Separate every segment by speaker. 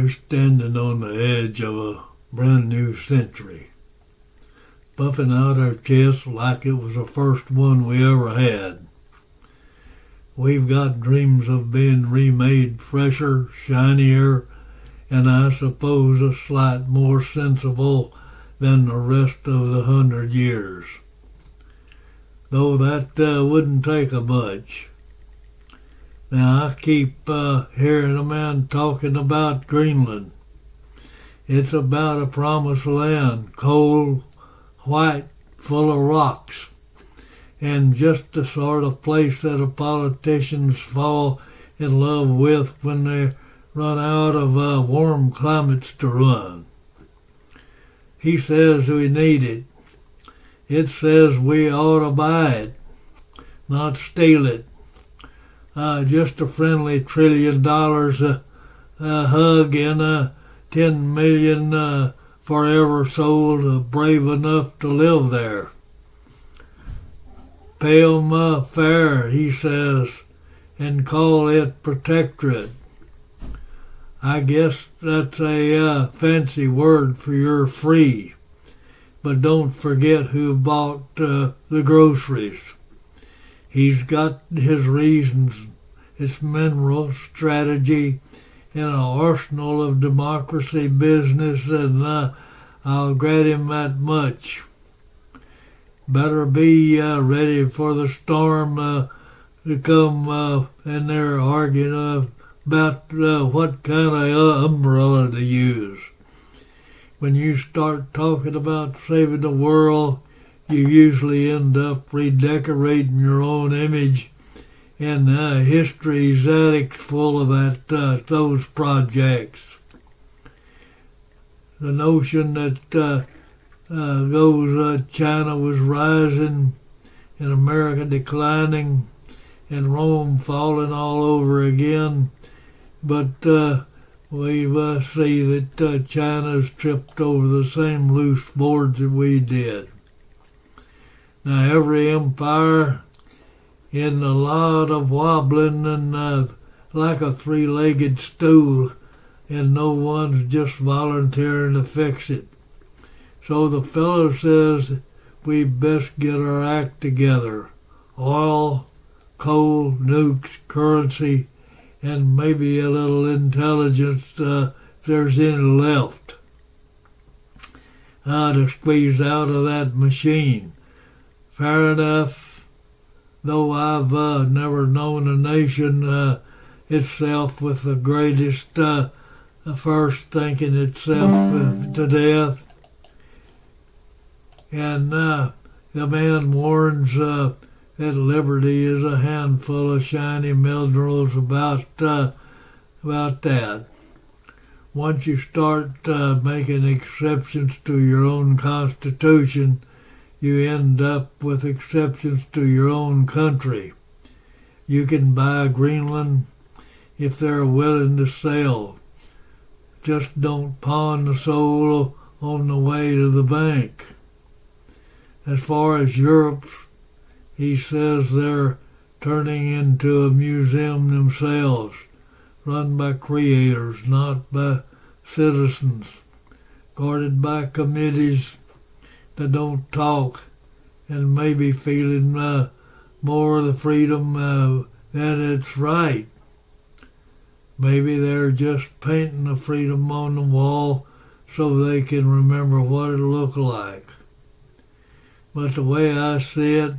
Speaker 1: We're standing on the edge of a brand new century, puffing out our chests like it was the first one we ever had. We've got dreams of being remade fresher, shinier, and I suppose a slight more sensible than the rest of the 100 years. Though that wouldn't take a much. Now, I keep hearing a man talking about Greenland. It's about a promised land, cold, white, full of rocks, and just the sort of place that the politicians fall in love with when they run out of warm climates to run. He says we need it. It says we ought to buy it, not steal it. Just a friendly $1 trillion a hug and 10 million forever sold brave enough to live there. Pay 'em fair, he says, and call it protectorate. I guess that's a fancy word for you're free. But don't forget who bought the groceries. He's got his reasons. It's mineral strategy and an arsenal of democracy business, and I'll grant him that much. Better be ready for the storm to come, and they're arguing about what kind of umbrella to use. When you start talking about saving the world, you usually end up redecorating your own image, and history's that full of those projects. The notion that China was rising and America declining and Rome falling all over again, but we see that China's tripped over the same loose boards that we did. Now every empire in a lot of wobbling and like a three-legged stool, and no one's just volunteering to fix it. So the fellow says we best get our act together. Oil, coal, nukes, currency, and maybe a little intelligence if there's any left to squeeze out of that machine. Fair enough, though I've never known a nation itself with the greatest first thinking itself to death. And the man warns that liberty is a handful of shiny minerals about that. Once you start making exceptions to your own constitution, you end up with exceptions to your own country. You can buy Greenland if they're willing to sell. Just don't pawn the soul on the way to the bank. As far as Europe, he says they're turning into a museum themselves, run by creators, not by citizens, guarded by committees that don't talk, and maybe feeling more of the freedom that it's right. Maybe they're just painting the freedom on the wall so they can remember what it looked like. But the way I see it,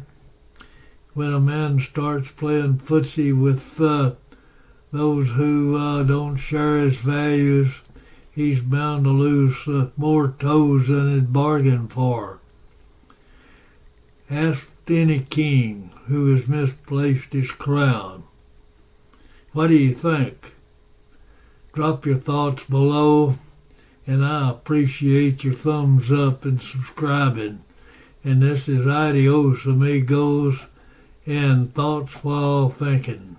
Speaker 1: when a man starts playing footsie with those who don't share his values, he's bound to lose more toes than he'd bargained for. Ask any king who has misplaced his crown. What do you think? Drop your thoughts below, and I appreciate your thumbs up and subscribing. And this is Adios, amigos, and thoughts while thinking.